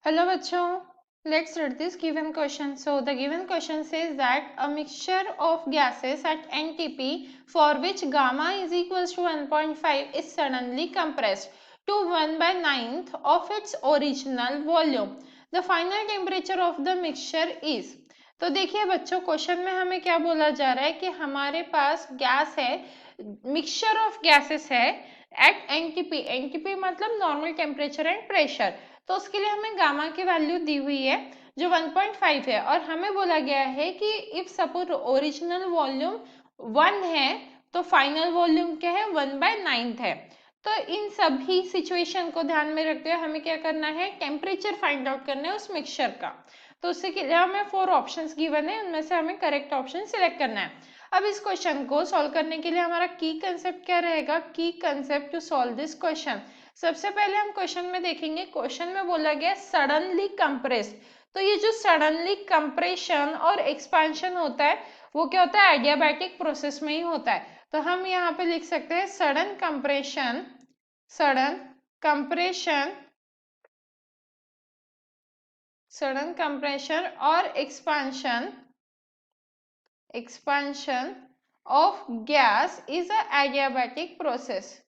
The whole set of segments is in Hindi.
Hello bachcho, let's read this given question. So the given question says that a mixture of gases at NTP for which gamma is equals to 1.5 is suddenly compressed to 1/9 of its original volume. The final temperature of the mixture is. तो देखिए बच्चों, क्वेश्चन में हमें क्या बोला जा रहा है कि हमारे पास गैस है, मिक्सचर ऑफ गैसेस है एट एनटीपी. एनटीपी मतलब नॉर्मल टेम्परेचर एंड प्रेशर. तो उसके लिए हमें गामा की वैल्यू दी हुई है जो 1.5 है और हमें बोला गया है कि इफ सपोज ओरिजिनल वॉल्यूम 1 है तो फाइनल वॉल्यूम क्या है 1/9 है. तो इन सभी सिचुएशन को ध्यान में रखते हुए हमें क्या करना है, टेम्परेचर फाइंड आउट करना है उस मिक्सचर का. तो उससे के लिए हमें 4 ऑप्शंस गिवन है, उनमें से हमें करेक्ट ऑप्शन सिलेक्ट करना है. अब इस क्वेश्चन को सॉल्व करने के लिए हमारा की कंसेप्ट क्या रहेगा, की concept to solve this question. सबसे पहले हम क्वेश्चन में देखेंगे, क्वेश्चन में बोला गया सडनली कंप्रेस. तो ये जो सडनली कंप्रेशन और एक्सपेंशन होता है वो क्या होता है, एडियाबैटिक प्रोसेस में ही होता है. तो हम यहाँ पे लिख सकते हैं सडन कंप्रेशन और expansion of gas is a adiabatic process.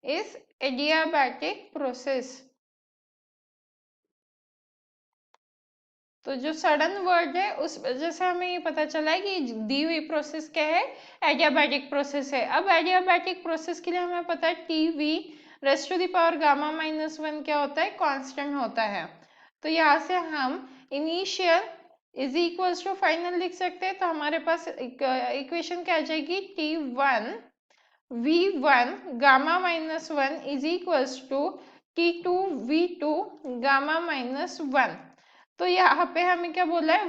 is adiabatic process. तो जो सडन वर्ड है उस वजह से हमें ये पता चला है कि दी हुई प्रोसेस क्या है, एडियाबैटिक प्रोसेस है. अब एडियाबैटिक प्रोसेस के लिए हमें पता है TV rest to the power gamma -1 क्या होता है, कांस्टेंट होता है. तो यहाँ से हम initial is equals to final लिख सकते हैं. तो हमारे पास इक्वेशन क्या आ जाएगी, T1 V1 gamma -1 is equals to T2 V2 gamma -1. तो यहाँ पे हमें क्या बोला है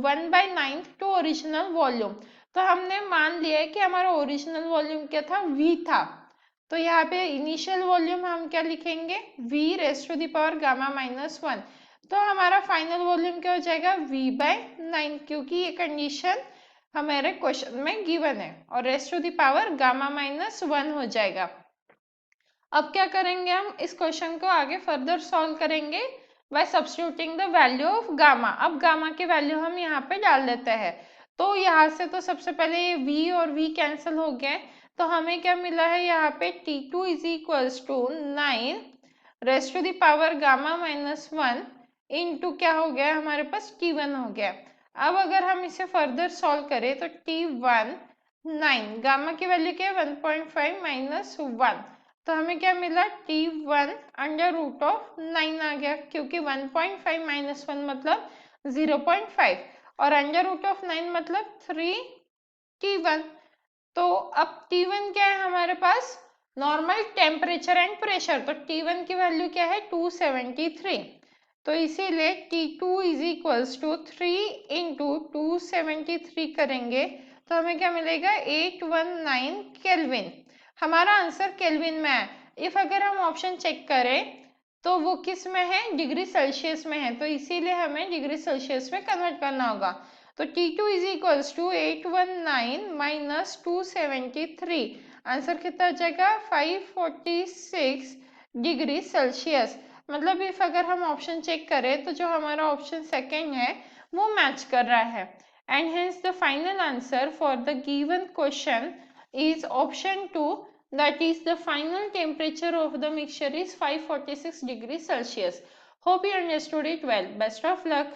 1/9 टू ओरिजिनल वॉल्यूम. तो हमने मान लिया है कि हमारा ओरिजिनल वॉल्यूम क्या था, V था. तो यहाँ पे इनिशियल वॉल्यूम हम क्या लिखेंगे, V rest to the power gamma -1. तो हमारा फाइनल वॉल्यूम क्या हो जाएगा, V/9, क्योंकि ये कंडीशन हमारे क्वेश्चन में गिवन है और rest to the power gamma -1 हो जाएगा. अब क्या करेंगे, हम इस क्वेश्चन को आगे फर्दर सॉल्व करेंगे bye substituting the value of gamma. अब गामा की वैल्यू हम यहाँ पे डाल देते हैं. तो यहाँ से तो सबसे पहले ये v और v कैंसिल हो गए. तो हमें क्या मिला है यहाँ पे T2 is equals to 9 rest to the power gamma -1 into क्या हो गया हमारे पास T1 हो गया. अब अगर हम इसे फर्दर सॉल्व करें तो T1 9 गामा की वैल्यू क्या है 1.5 -1. तो हमें क्या मिला, T1 अंडर रूट ऑफ 9 आ गया क्योंकि 1.5 -1 मतलब 0.5 और अंडर रूट ऑफ 9 मतलब 3 T1. तो अब T1 क्या है हमारे पास, नॉर्मल टेम्परेचर एंड प्रेशर. तो T1 की वैल्यू क्या है 273. तो इसीलिए T2 is equals to 3 into 273 करेंगे तो हमें क्या मिलेगा 819 केल्विन. हमारा आंसर केल्विन में है. इफ अगर हम ऑप्शन चेक करें तो वो किस में है, डिग्री सेल्सियस में है. तो इसीलिए हमें डिग्री सेल्सियस में कन्वर्ट करना होगा. तो T2 is equals to 819 minus 273. Answer कितना आ जाएगा 546 डिग्री सेल्सियस. मतलब इफ अगर हम ऑप्शन चेक करें तो जो हमारा ऑप्शन सेकेंड है वो मैच कर रहा है. And hence the final answer for the given question is option 2, that is the final temperature of the mixture is 546 degrees Celsius. Hope you understood it well. Best of luck.